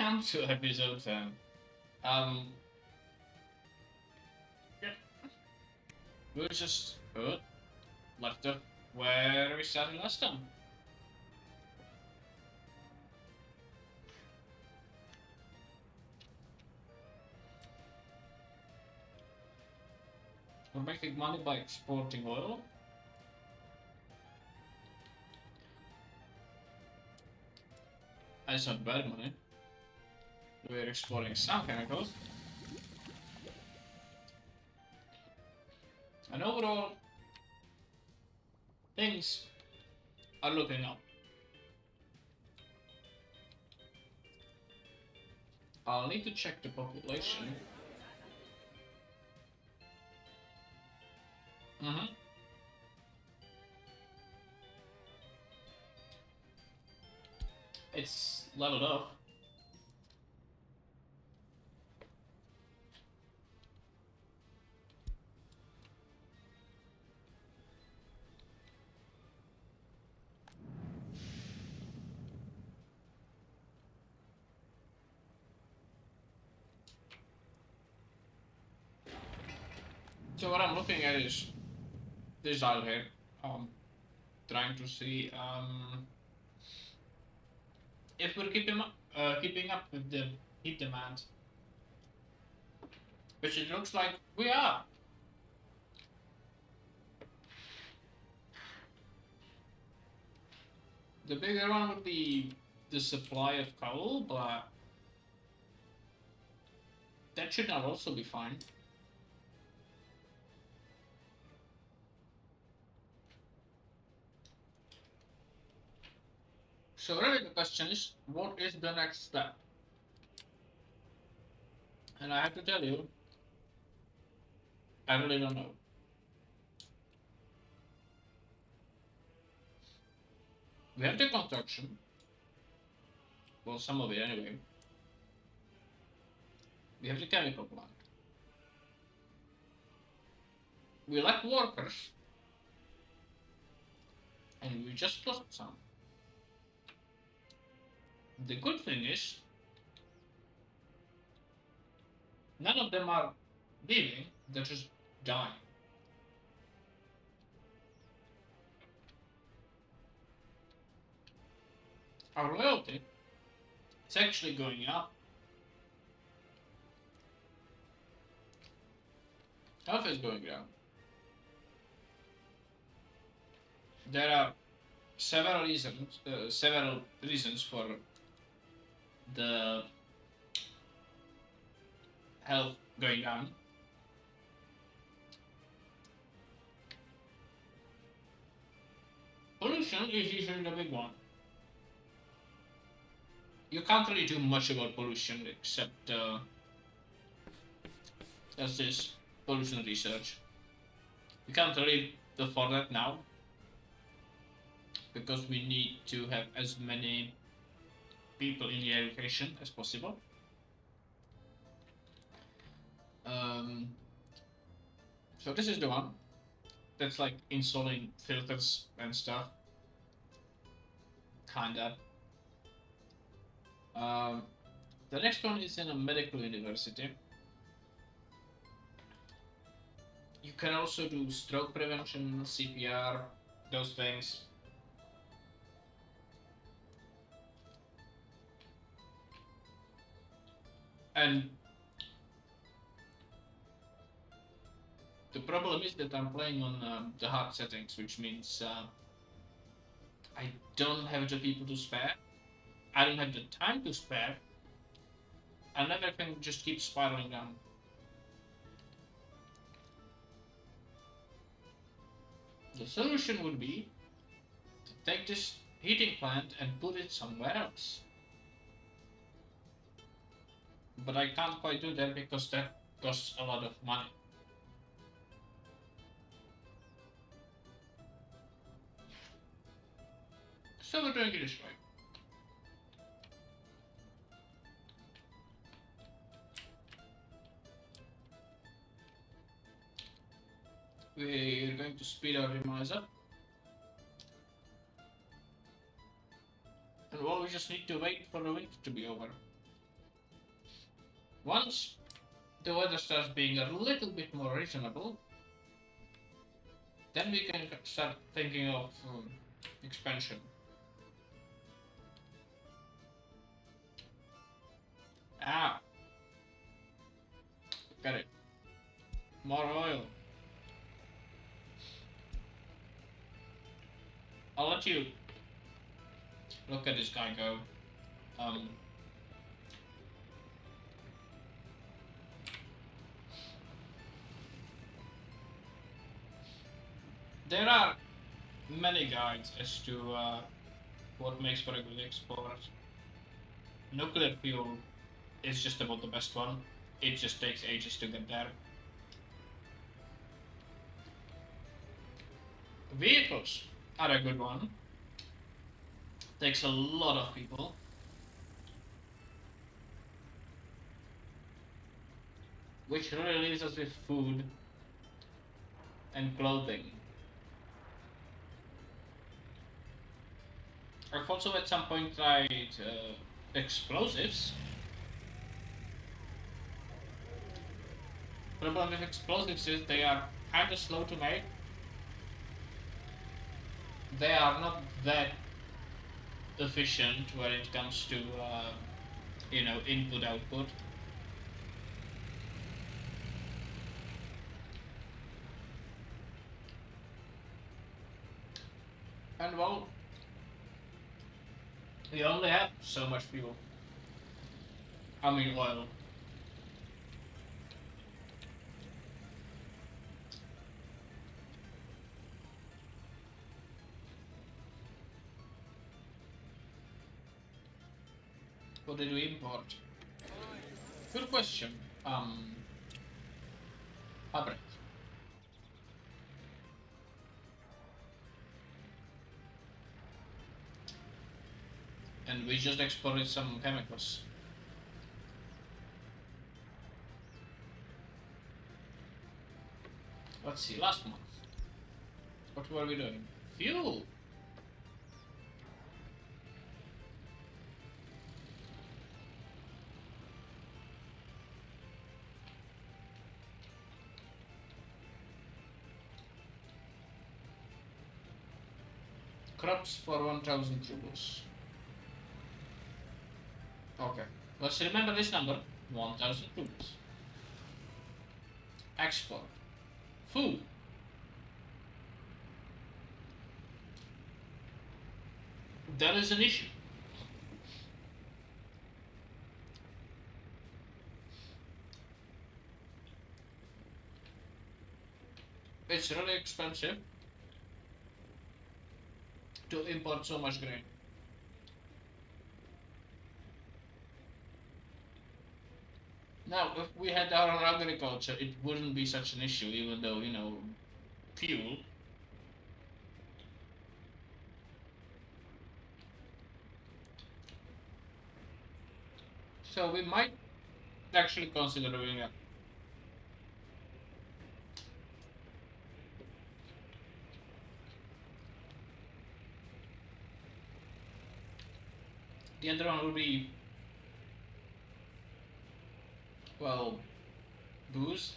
welcome to episode 10. Um, yeah, we'll just left off where we started last time. We're making money by exporting oil. That's not bad money. We're exporting some chemicals. And overall, things are looking up. I'll need to check the population. It's leveled up. So what I'm looking at is this dial here. Trying to see if we're keeping up with the heat demand, which it looks like we are. The bigger one would be the supply of coal, but that should not also be fine. So really the question is, what is the next step? And I have to tell you, I really don't know. We have the construction. Well, some of it anyway. We have the chemical plant. We lack workers. And we just lost some. The good thing is, none of them are leaving, they're just dying. Our loyalty is actually going up. Health is going down. There are several reasons for the health going down. Pollution is usually the big one. You can't really do much about pollution except there's this pollution research. We can't really afford that now because we need to have as many people in the education as possible. So this is the one that's like installing filters and stuff. Kinda. The next one is in a medical university. You can also do stroke prevention, CPR, those things. And the problem is that I'm playing on the hard settings, which means I don't have the people to spare. I don't have the time to spare. And everything just keeps spiraling down. The solution would be to take this heating plant and put it somewhere else. But I can't quite do that because that costs a lot of money. So we're doing it this way. We're going to speed our demise up. And well, we just need to wait for the winter to be over. Once the weather starts being a little bit more reasonable, then we can start thinking of expansion. Ah, got it. More oil. I'll let you look at this guy go. Um, there are many guides as to what makes for a good export. Nuclear fuel is just about the best one. It just takes ages to get there. Vehicles are a good one. Takes a lot of people. Which really leaves us with food and clothing. I've also at some point tried explosives. Problem with explosives is they are kind of slow to make. They are not that efficient when it comes to input output. And well, we only have so much fuel. I mean oil. What did we import? Good question. Fabric. And we just exported some chemicals. Let's see, last month. What were we doing? Fuel! Crops for 1000 rubles. Okay, let's remember this number 1000 rubles. Export. Food. That is an issue. It's really expensive to import so much grain. Now, if we had our own agriculture, it wouldn't be such an issue, even though, fuel. So we might actually consider doing it. The other one would be, well, booze.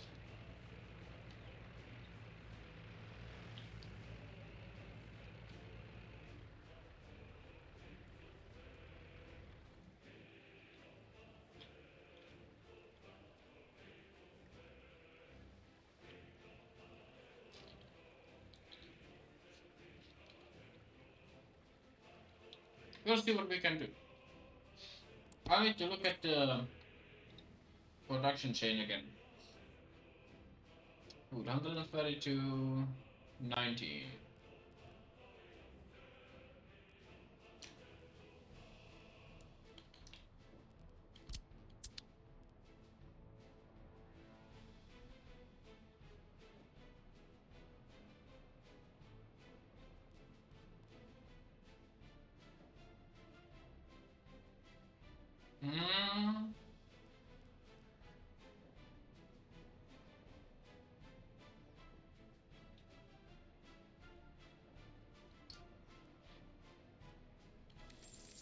We'll see what we can do. I need to look at the production chain again. Ooh, 132, 90. Mm.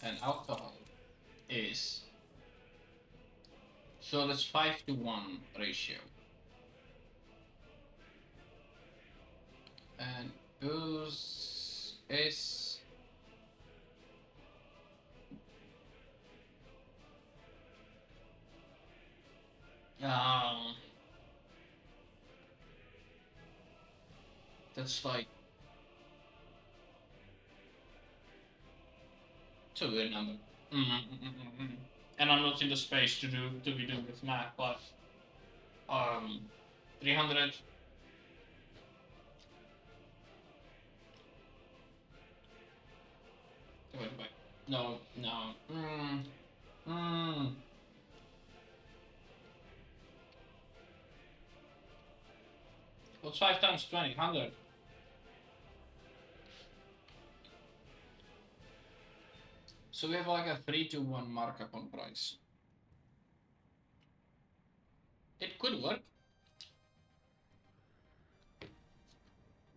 And alcohol is So that's 5-1 ratio. And booze is um that's like it's a weird number. Mm. And I'm not in the space to be doing this math, but 300. Wait. No. Mm. What's 5 times 20? 100. So we have like a 3-1 markup on price. It could work.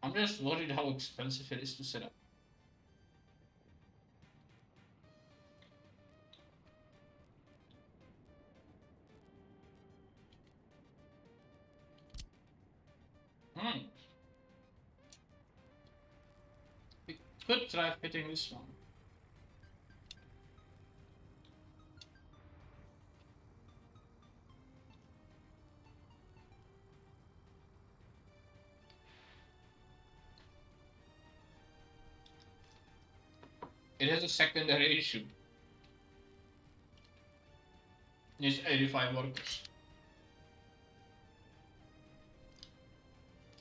I'm just worried how expensive it is to set up. We could try fitting this one. It has a secondary issue. It's 85 workers.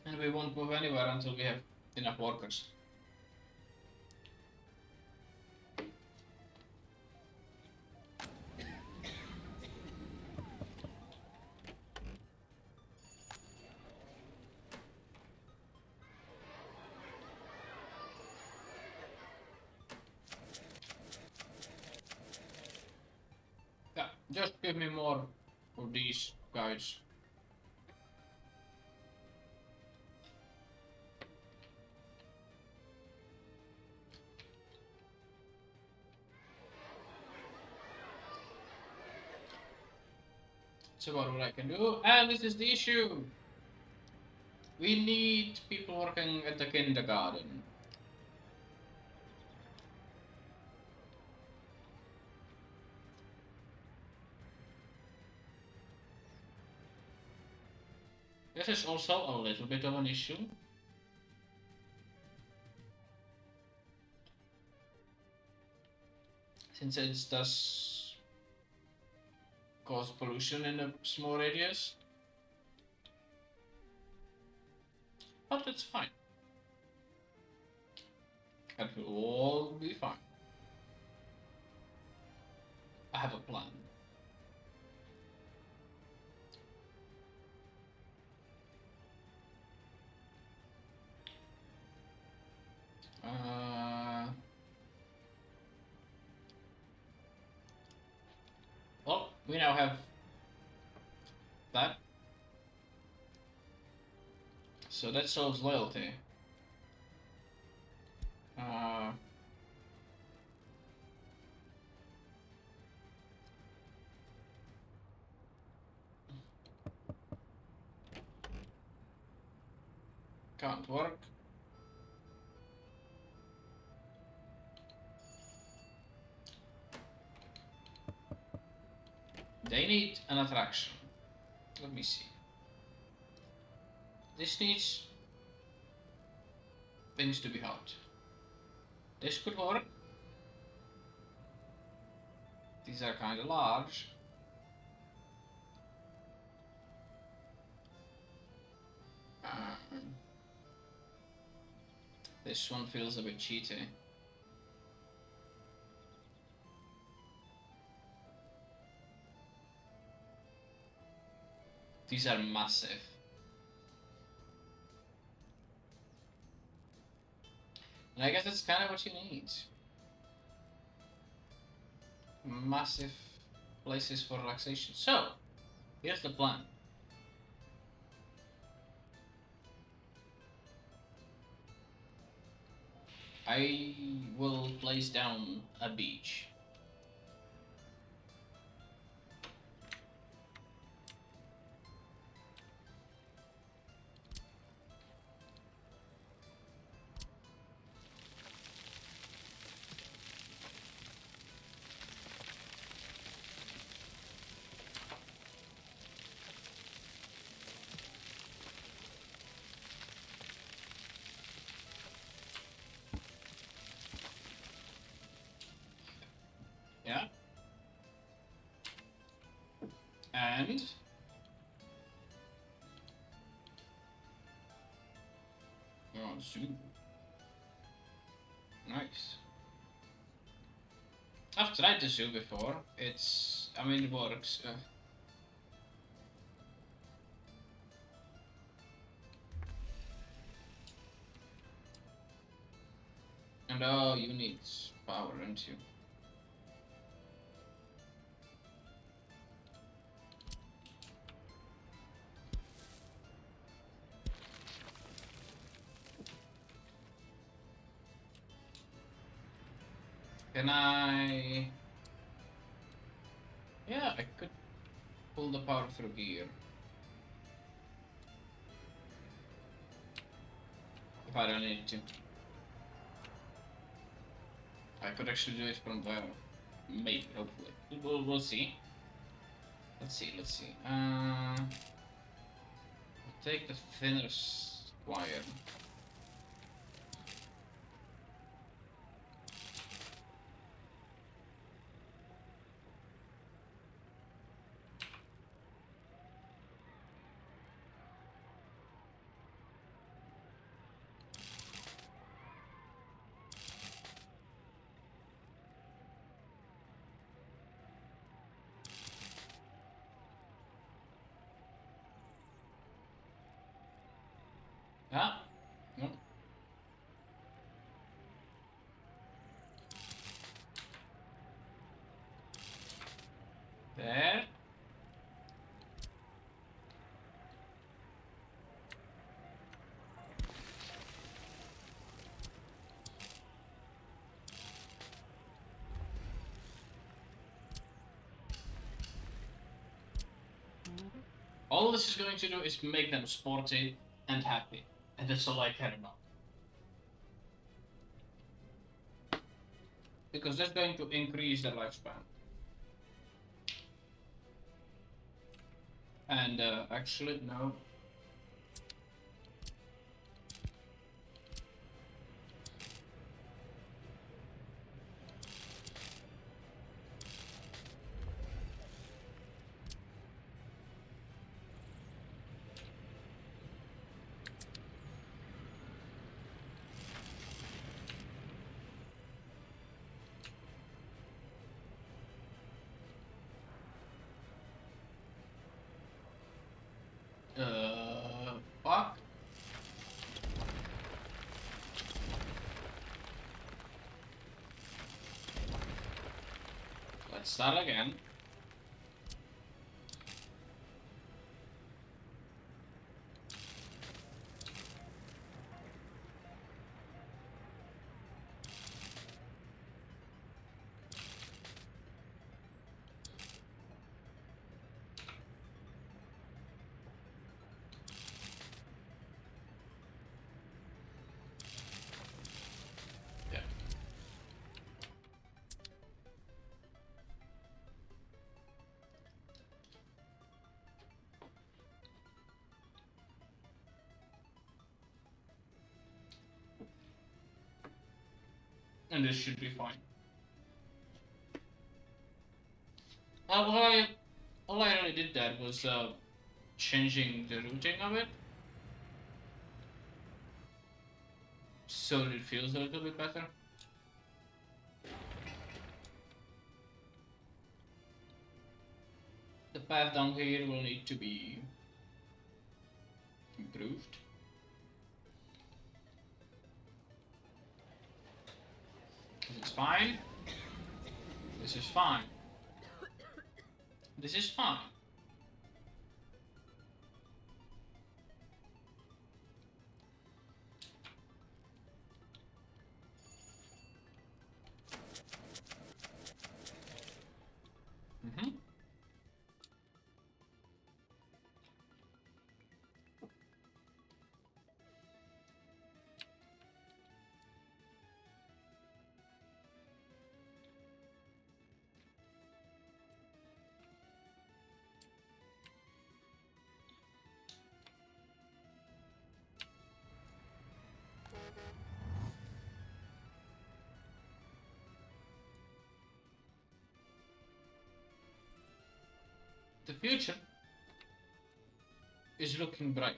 And we won't move anywhere until we have enough workers. Yeah, just give me more of these guys. That's about what I can do. And this is the issue. We need people working at the kindergarten. This is also a little bit of an issue. Since it does cause pollution in a small radius. But it's fine. It will all be fine. I have a plan. Well, we now have that. So that solves loyalty. Can't work. They need an attraction. Let me see. This needs things to be hot. This could work. These are kind of large. This one feels a bit cheaty. These are massive. And I guess that's kind of what you need. Massive places for relaxation. So, here's the plan. I will place down a beach. And oh, zoo. Nice. I've tried the zoo before. I mean, it works. And oh, you need power, don't you? Can I? Yeah, I could pull the power through here. If I don't need to. I could actually do it from there. Maybe, hopefully. We'll see. Let's see. I'll take the thinner wire. Ah, no. There. All this is going to do is make them sporty and happy. And that's all I care about. Because that's going to increase their lifespan. And actually, no. Fuck. Let's start again. Yeah. And this should be fine. All I really did that was changing the routing of it, so it feels a little bit better. The path down here will need to be improved. This is fine. This is fine. This is fine. Mm-hmm. The future is looking bright.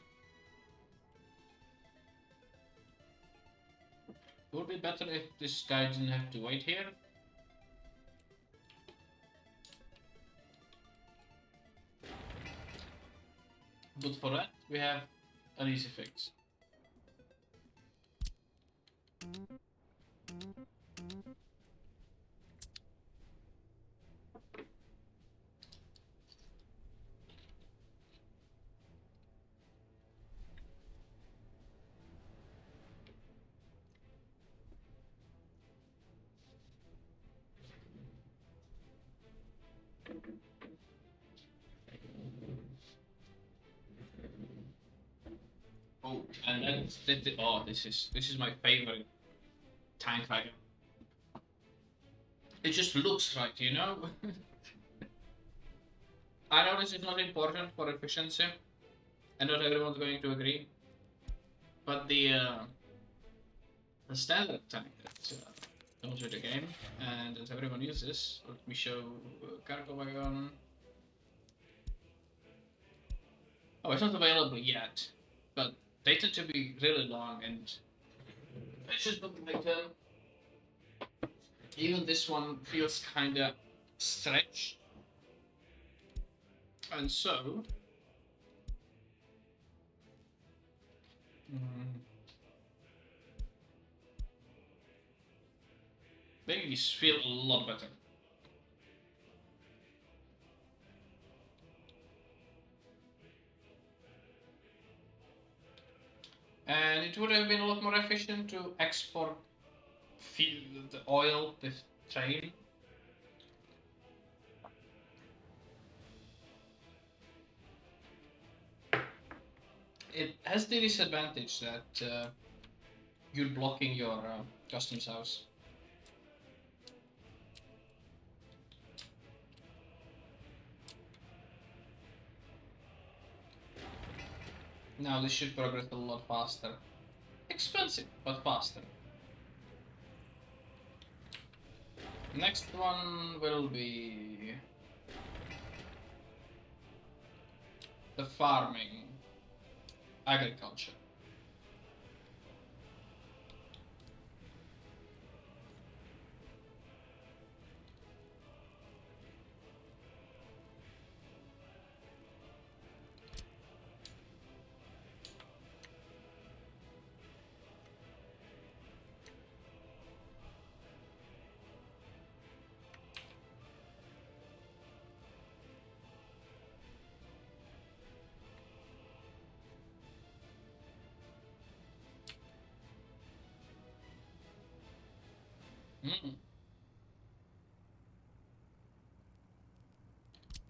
Would be better if this guy didn't have to wait here. But for that, we have an easy fix. Oh, and oh, this is my favorite tank wagon. It just looks right, you know. I know this is not important for efficiency, and not everyone's going to agree. But the standard tank that comes with the game, and that everyone uses. Let me show cargo wagon. Oh, it's not available yet, but they tend to be really long, and it's just looking like them. Even this one feels kinda stretched. And so... Maybe these feel a lot better. And it would have been a lot more efficient to export the oil with train. It has the disadvantage that you're blocking your customs house. Now this should progress a lot faster. Expensive, but faster. Next one will be the farming, agriculture.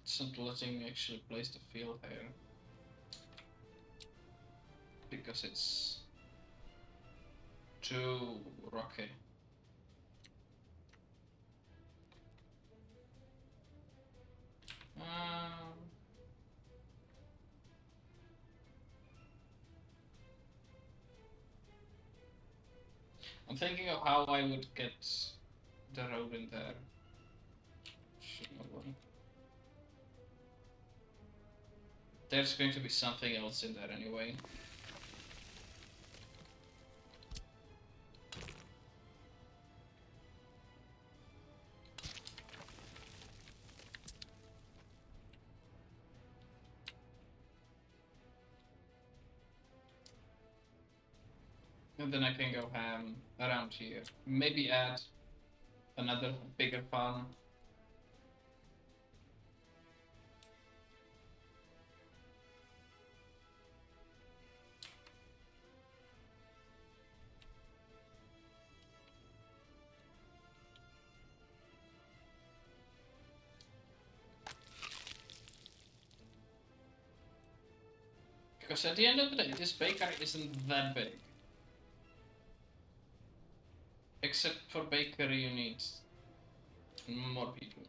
It's not letting me actually place the field here because it's too rocky. I'm thinking of how I would get the road in there. There's going to be something else in there anyway. And then I can go ham around here. Maybe add another bigger farm. Because at the end of the day, this bakery isn't that big. Except for bakery, you need more people.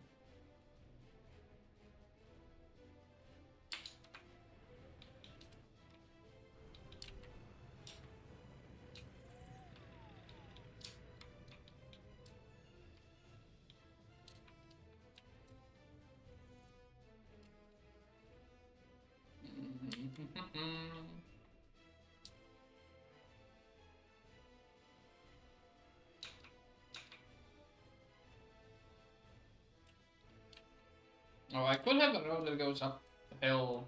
Oh, I could have a road that goes up the hill.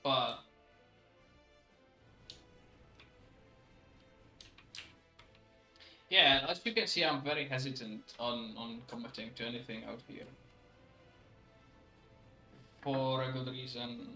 But yeah, as you can see, I'm very hesitant on committing to anything out here. For a good reason.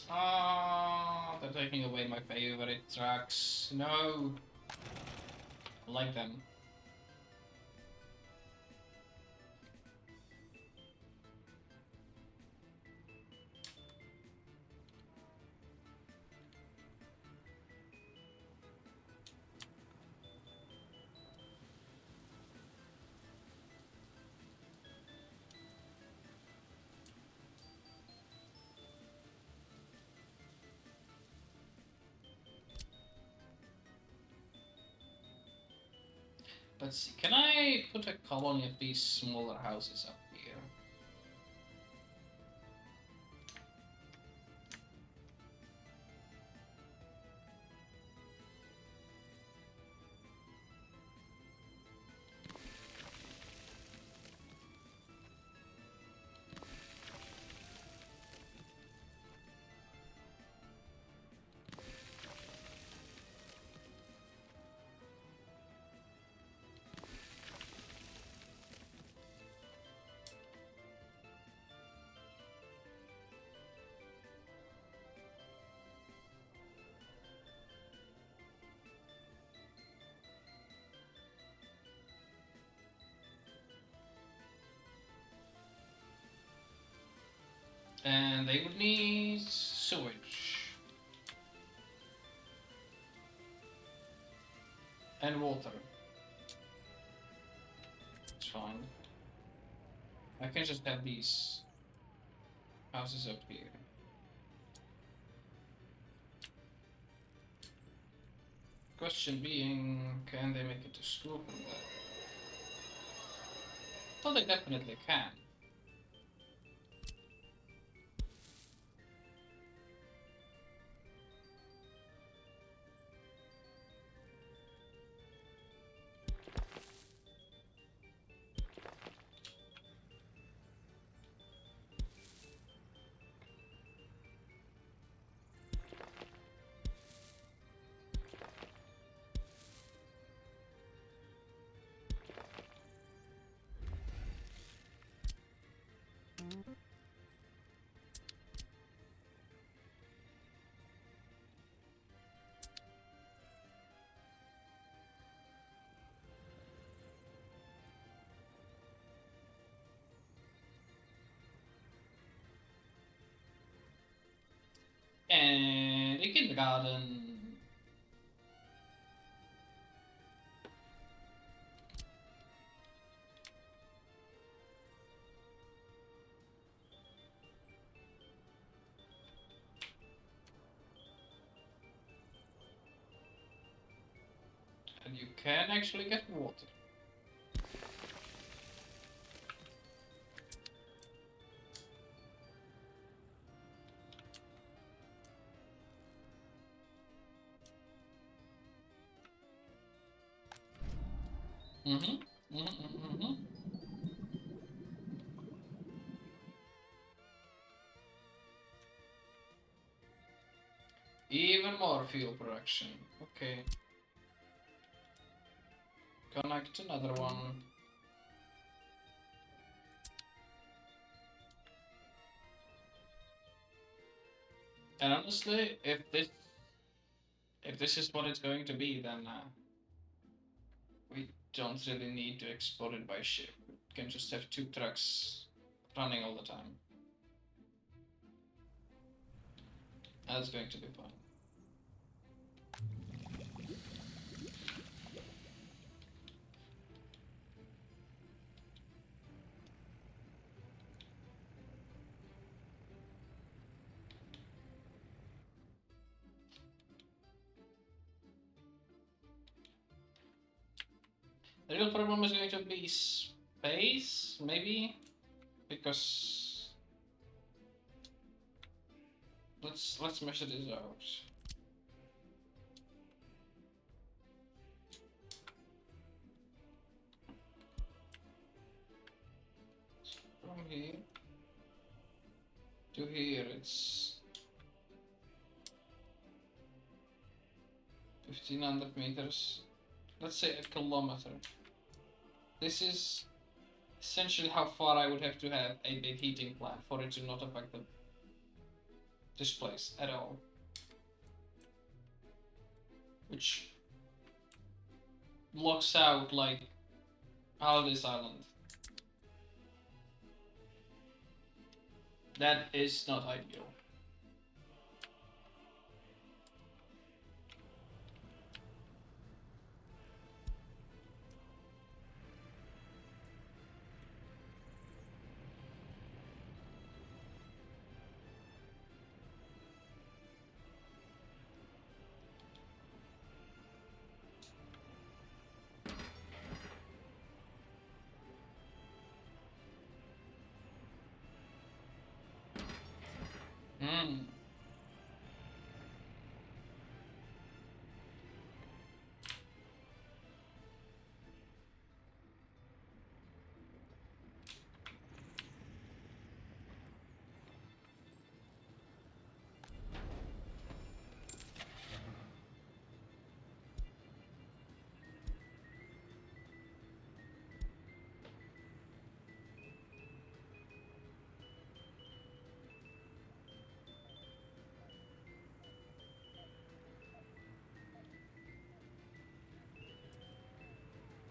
Ah, they're taking away my favorite tracks. No. I like them. Let's see. Can I put a colony of these smaller houses up here? And they would need sewage. And water. It's fine. I can just have these houses up here. Question being, can they make it to school from there? Well, they definitely can. And a kindergarten. And you can actually get water. Mm-hmm. Mm-hmm. Mm-hmm. Even more fuel production. Okay. Connect another one. And honestly, if this is what it's going to be, then we don't really need to export it by ship. We can just have 2 trucks running all the time. That's going to be fun. The real problem is going to be space, maybe, because let's measure this out. From here to here, it's 1500 meters. Let's say a kilometer. This is essentially how far I would have to have a big heating plant for it to not affect this place at all. Which blocks out like all this island. That is not ideal. Hmm.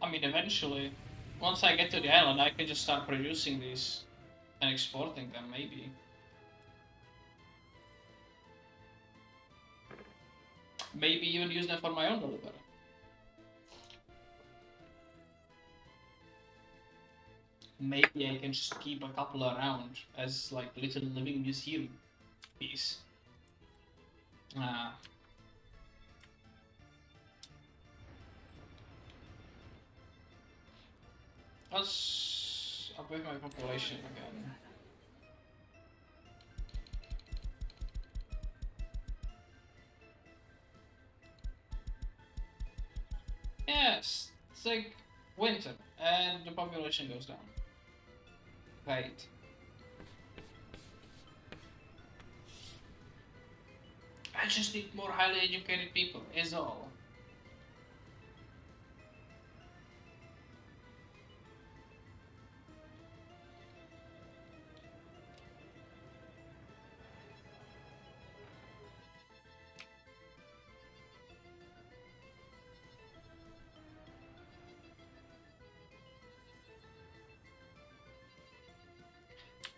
I mean, eventually, once I get to the island, I can just start producing these and exporting them, maybe. Maybe even use them for my own delivery. Maybe I can just keep a couple around as like little living museum piece. Let's upgrade my population again. Yes, it's like winter, and the population goes down. Right. I just need more highly educated people, is all.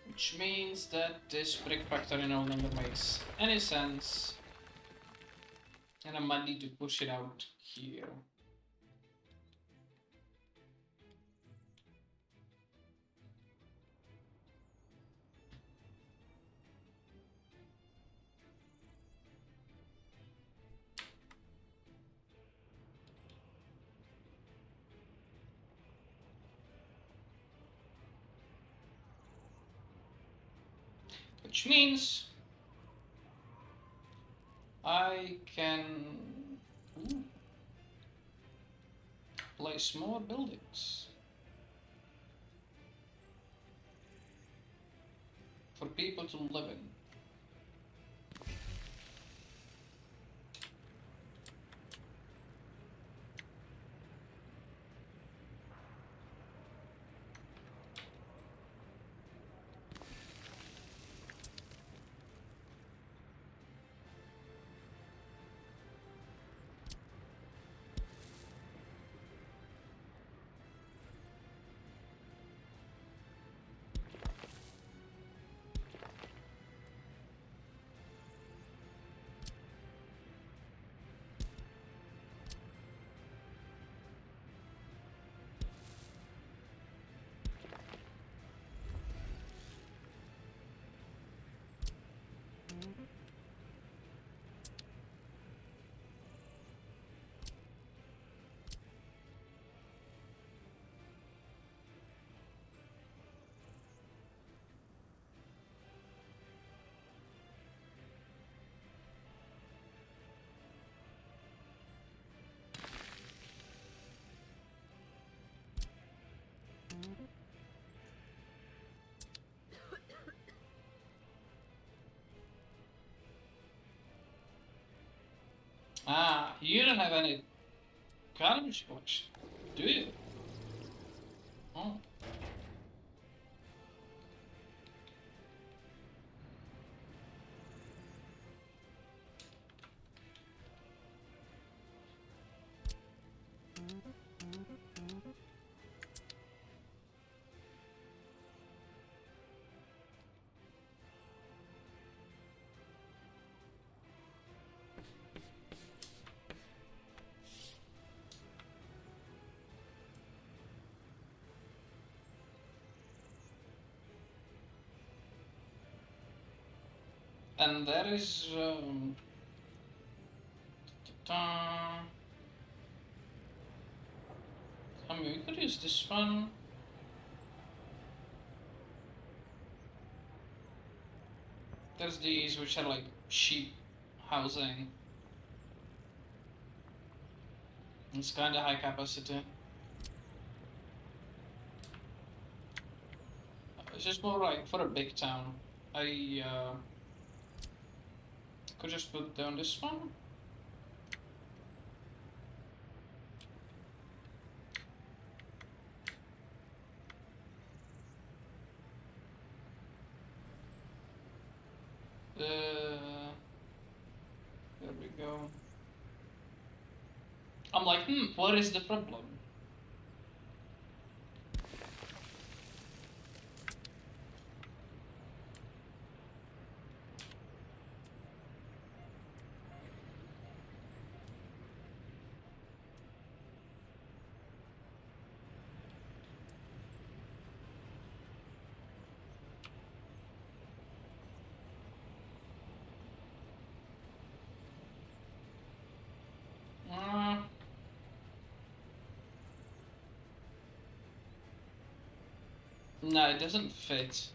Which means that this brick factory no longer makes any sense. And I might need to push it out here. Which means I can place more buildings for people to live in. Ah, you don't have any garbage collection, do you? Oh. And there is I mean, we could use this one. There's these which are like sheep housing. It's kind of high capacity. It's just more like for a big town. I could just put down this one. There we go. I'm like, what is the problem? Uh, no, it doesn't fit.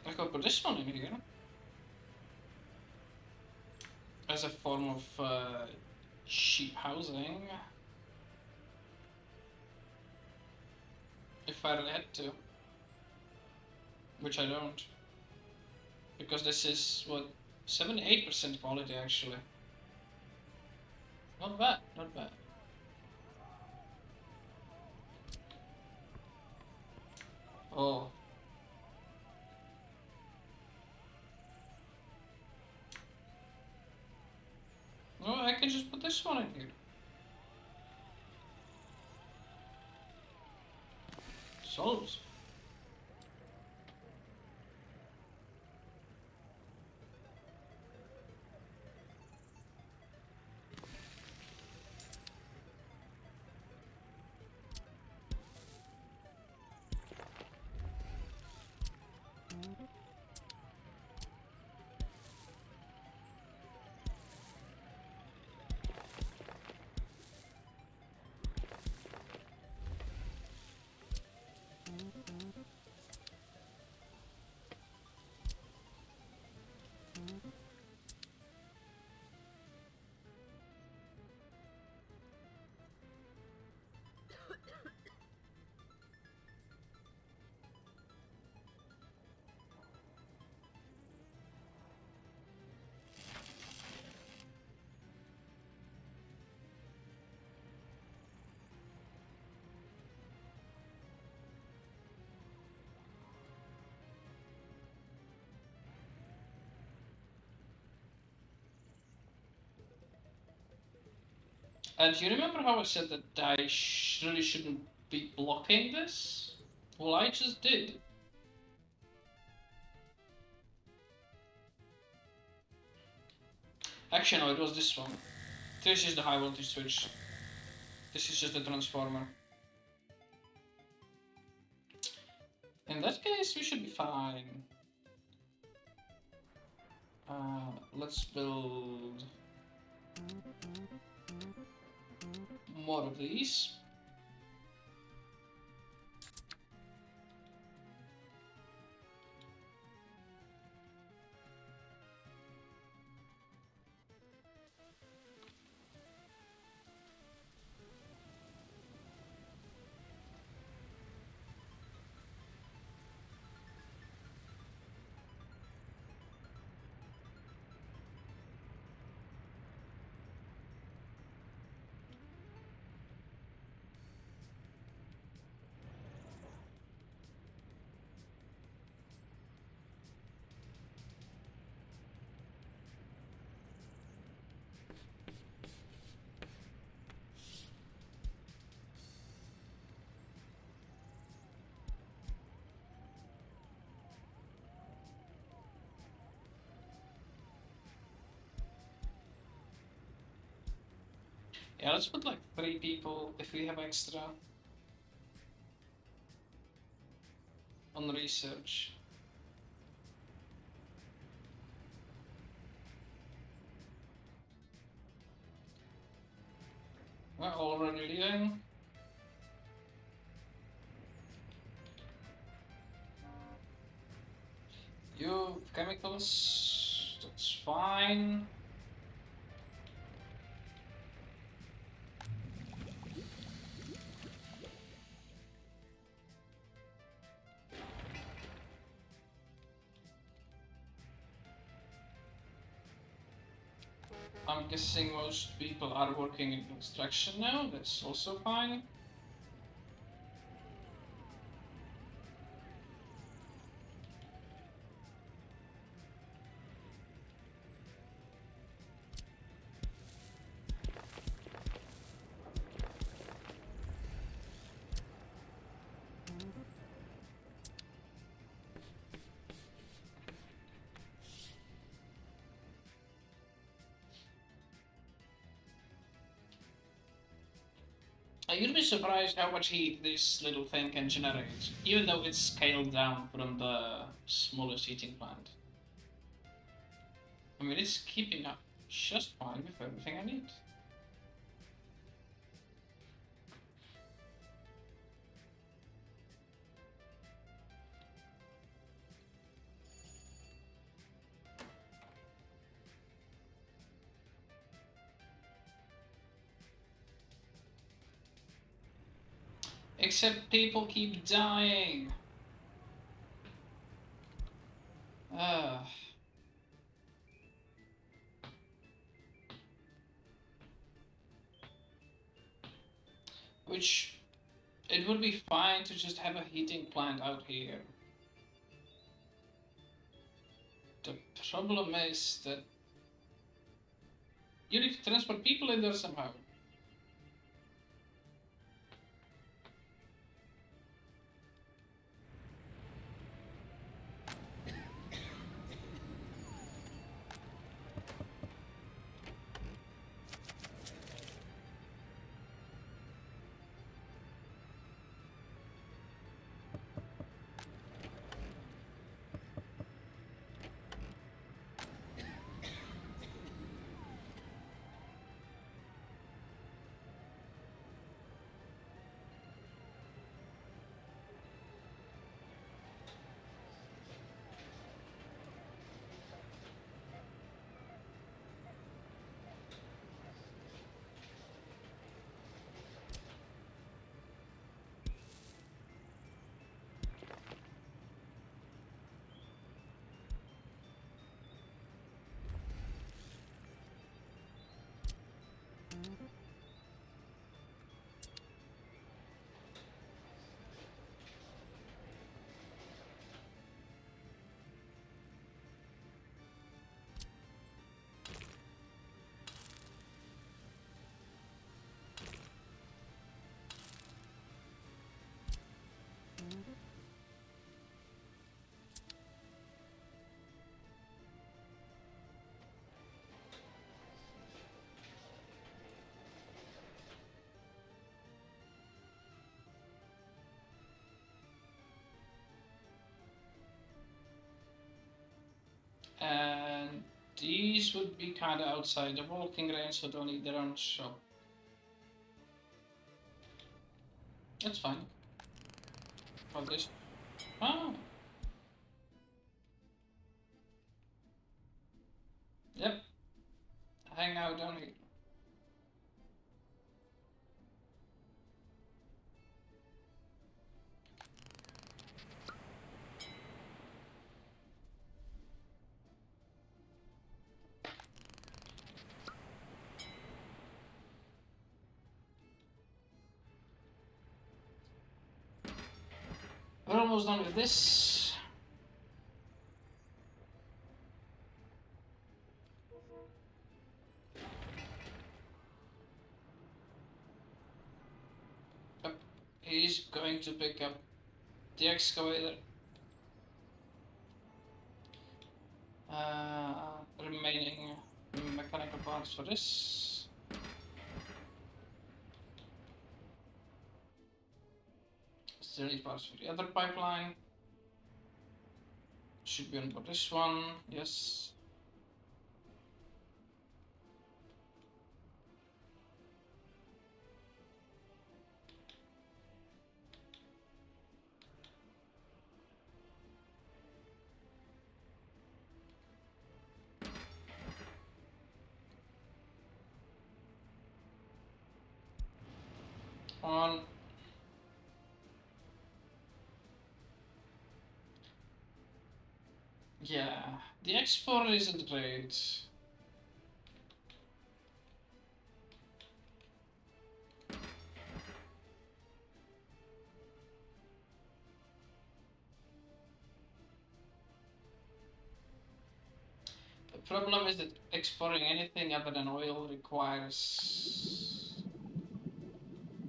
I could put this one in here as a form of cheap housing, if I really had to, which I don't, because this is what 78% quality actually. Not bad, not bad. Oh. No, I can just put this one in here. Solves. And do you remember how I said that I really shouldn't be blocking this? Well, I just did. Actually, no, it was this one. This is the high voltage switch. This is just the transformer. In that case, we should be fine. Let's build more of these. Yeah, let's put like 3 people if we have extra on research. We're already leaving. You chemicals, that's fine. I'm guessing most people are working in construction now, that's also fine. You'd be surprised how much heat this little thing can generate, even though it's scaled down from the smallest heating plant. I mean, it's keeping up just fine with everything I need. Except people keep dying. Ugh. Which, it would be fine to just have a heating plant out here. The problem is that you need to transport people in there somehow. And these would be kind of outside the walking range, so don't need their own shop. That's fine. Oh, this. Oh. Yep. Hang out down here. We're almost done with this. Yep. He's going to pick up the excavator. Remaining mechanical parts for this. Is there any parts for the other pipeline? Should be on board this one, yes. On. Yeah, the export isn't great. The problem is that exporting anything other than oil requires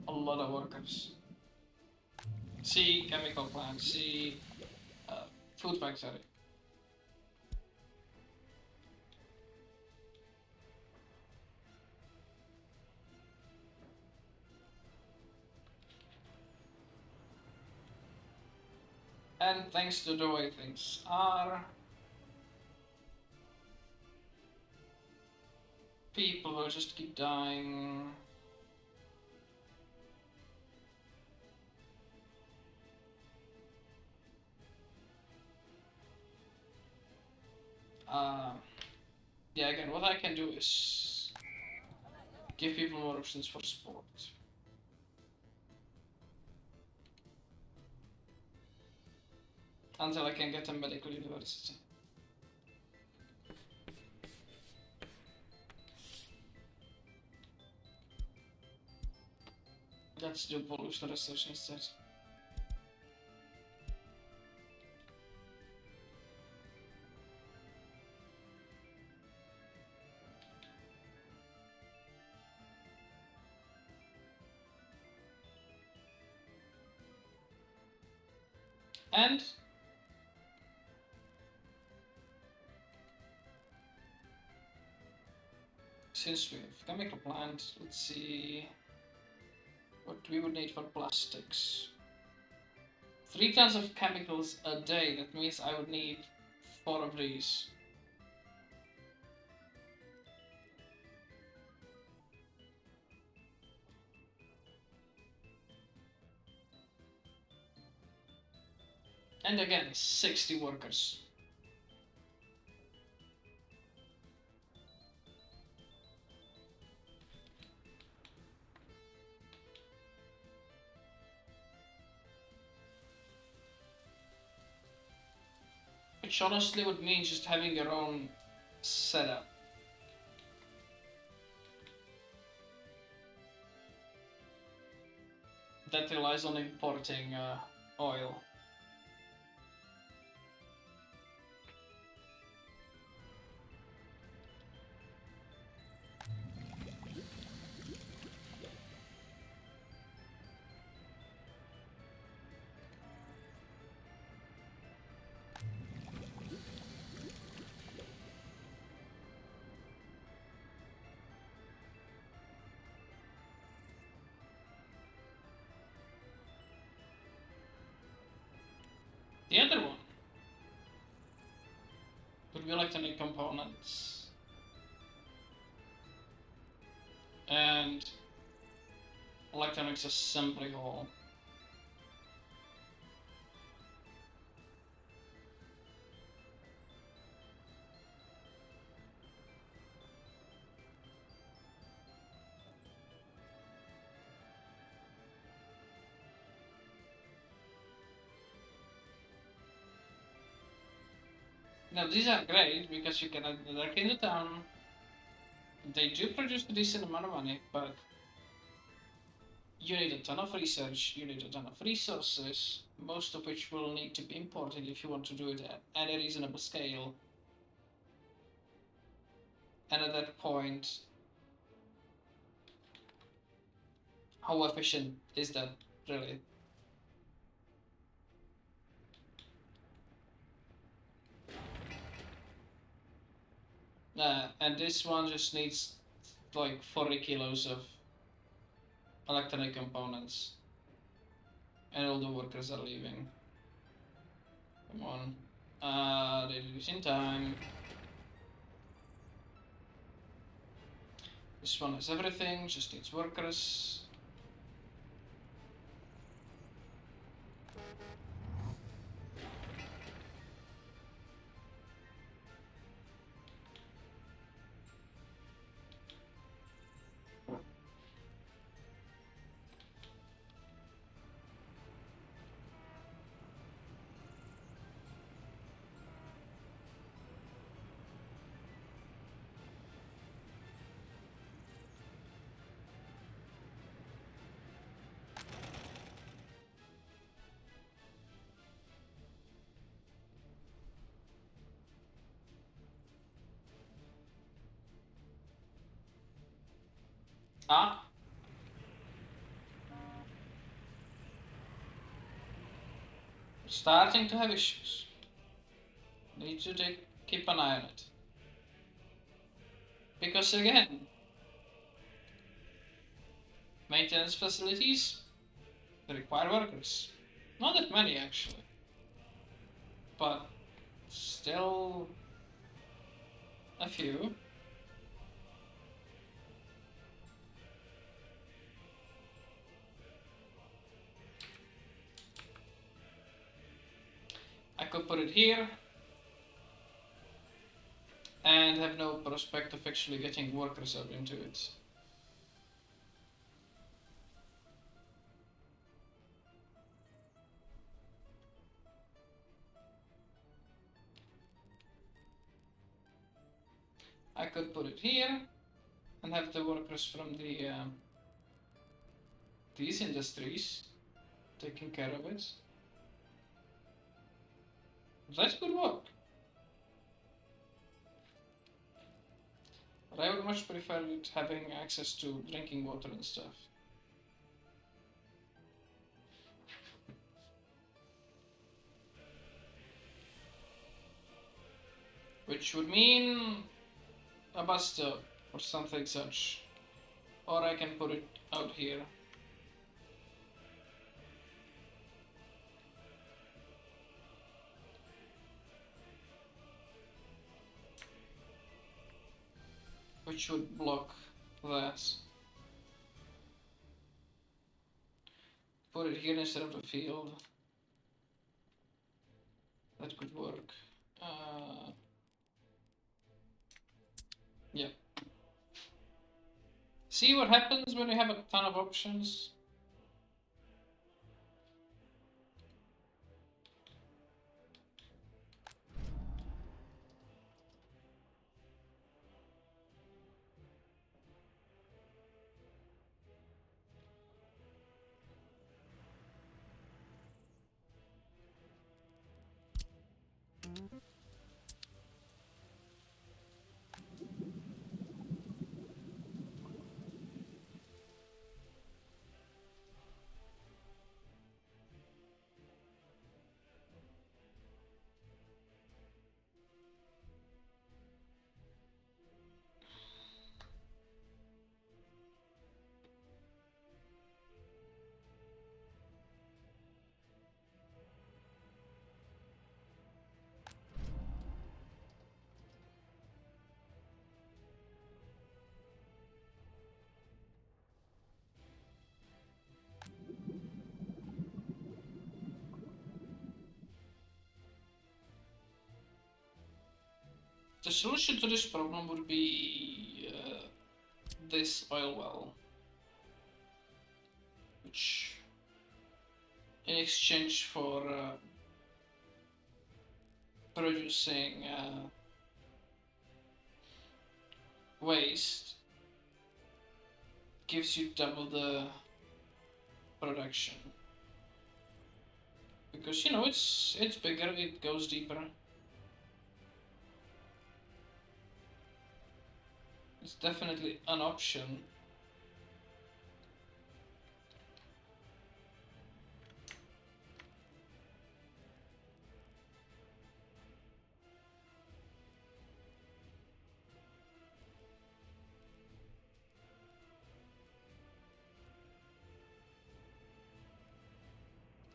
a lot of workers. See chemical plant, see food factory. And thanks to the way things are, people will just keep dying. Yeah, again, what I can do is give people more options for sport. Until I can get a medical university. Let's do pollution research instead. And since we have chemical plant, let's see what we would need for plastics. 3 tons of chemicals a day, that means I would need 4 of these. And again, 60 workers. Which honestly would mean just having your own setup. That relies on importing oil. The other one would be electronic components and electronics assembly hall. Now these are great because you can add the dark into town. They do produce a decent amount of money, but you need a ton of research, you need a ton of resources, most of which will need to be imported if you want to do it at a reasonable scale. And at that point, how efficient is that really? And this one just needs like 40 kilos of electronic components. And all the workers are leaving. Come on. They do this in time. This one has everything, just needs workers. Ah, starting to have issues. Need to keep an eye on it. Because again, maintenance facilities require workers. Not that many actually, but still a few. I could put it here and have no prospect of actually getting workers up into it. I could put it here and have the workers from these industries taking care of it. That could work. But I would much prefer it having access to drinking water and stuff. Which would mean a bus stop or something such. Or I can put it out here. Which would block that. Put it here instead of the field. That could work. Yeah. See what happens when you have a ton of options? The solution to this problem would be this oil well, which in exchange for producing waste gives you double the production. Because you know it's bigger, it goes deeper. It's definitely an option.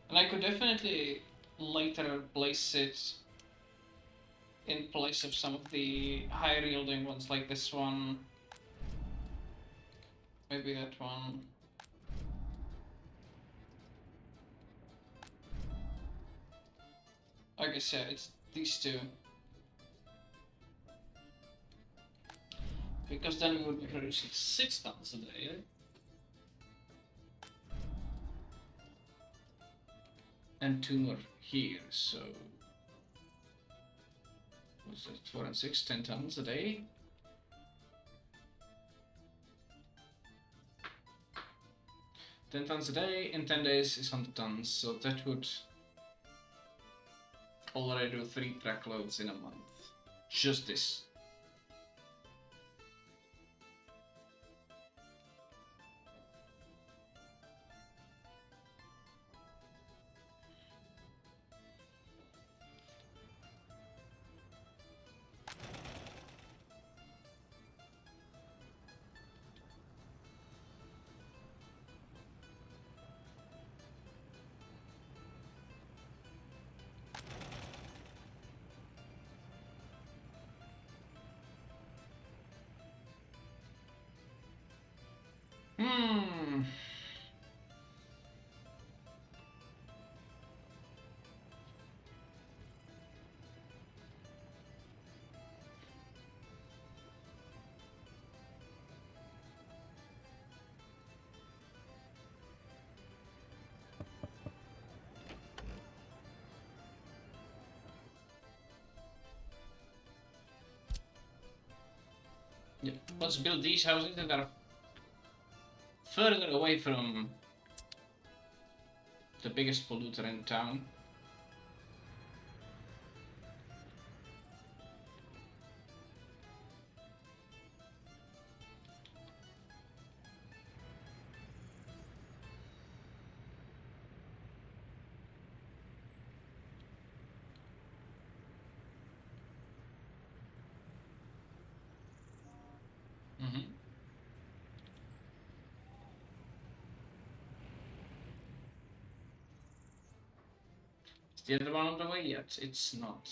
And I could definitely later place it in place of some of the higher yielding ones like this one. Maybe that one. I guess yeah, it's these two. Because then we would be producing 6 tons a day. And 2 more here, so what's that? 4 and 6, 10 tons a day. Ten tons a day in 10 days is 100 tons, so that would already do 3 truckloads in a month. Just this. Hmm. Yeah. Let's build these houses that are further away from the biggest polluter in town. Mm-hmm. Is the other one on the way yet? It's not.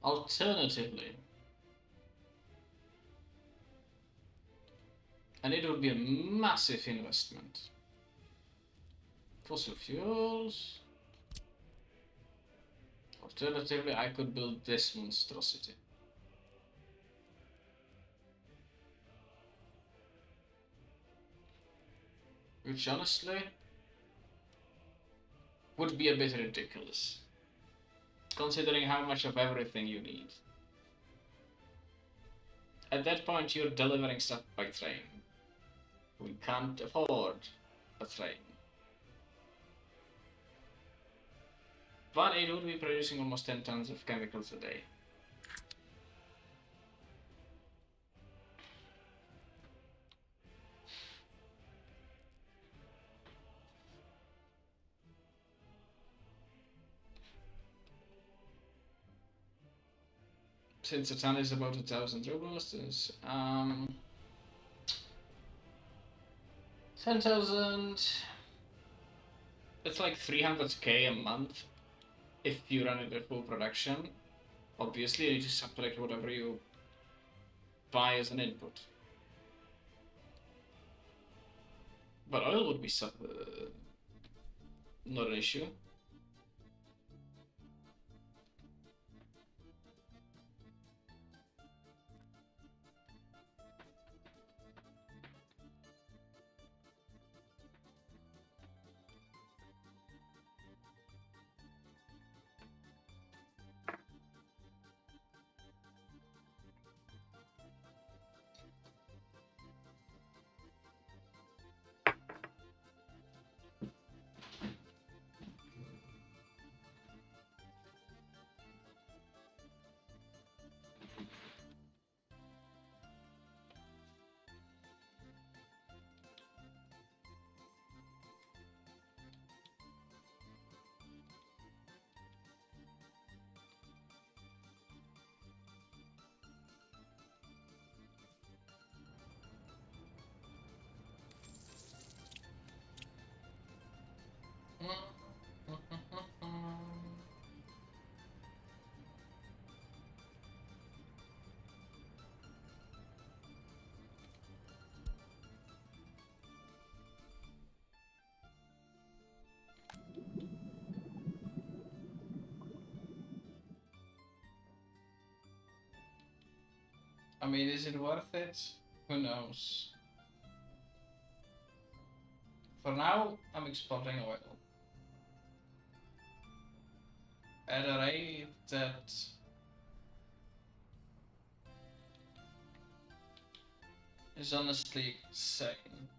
Alternatively, and it would be a massive investment. Fossil fuels. Alternatively, I could build this monstrosity. Which honestly would be a bit ridiculous, considering how much of everything you need. At that point, you're delivering stuff by train. We can't afford a train. But it would be producing almost 10 tons of chemicals a day. Since a ton is about 1,000 rubles, there's 10,000. It's like 300k a month if you run it at full production. Obviously, you need to subtract whatever you buy as an input. But oil would be not an issue. I mean, is it worth it? Who knows? For now, I'm exploring oil. At a rate that is honestly insane.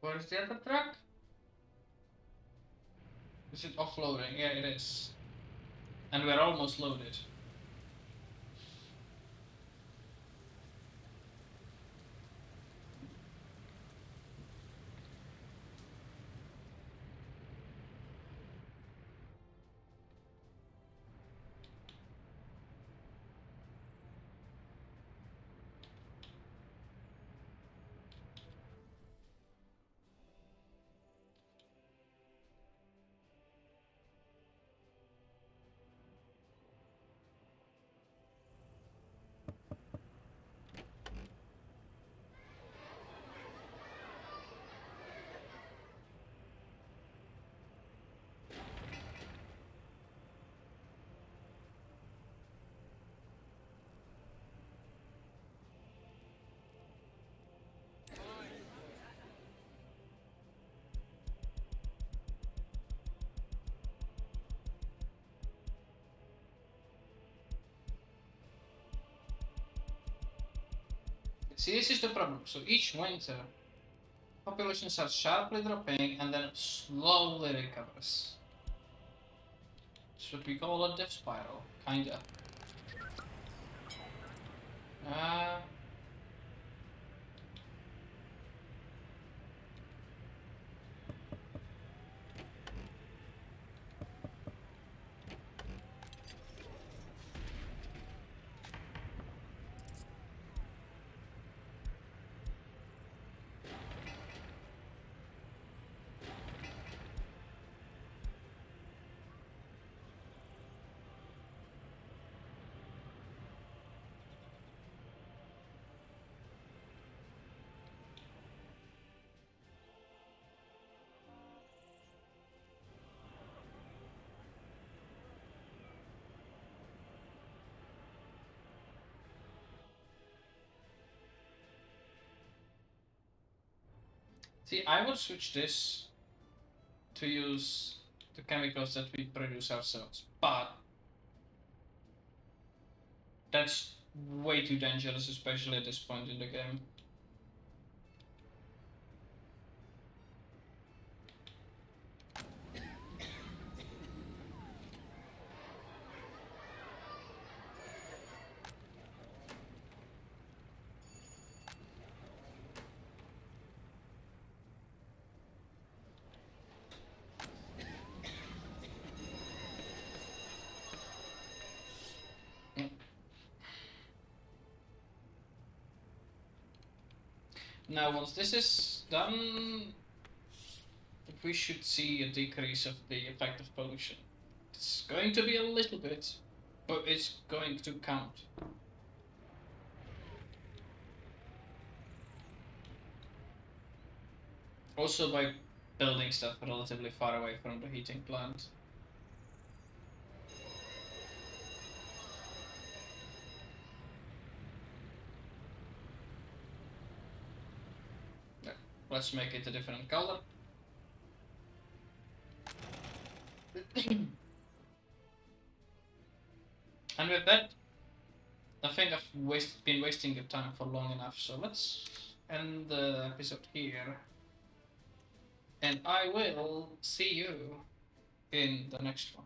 Where's the other truck? Is it offloading? Yeah, it is. And we're almost loaded. See, this is the problem. So each winter, population starts sharply dropping and then slowly recovers. It's what we call a death spiral, kinda. Uh, See, I would switch this to use the chemicals that we produce ourselves, but that's way too dangerous, especially at this point in the game. Now, once this is done, we should see a decrease of the effect of pollution. It's going to be a little bit, but it's going to count. Also by building stuff relatively far away from the heating plant. Let's make it a different color. And with that, I think I've been wasting your time for long enough, so let's end the episode here. And I will see you in the next one.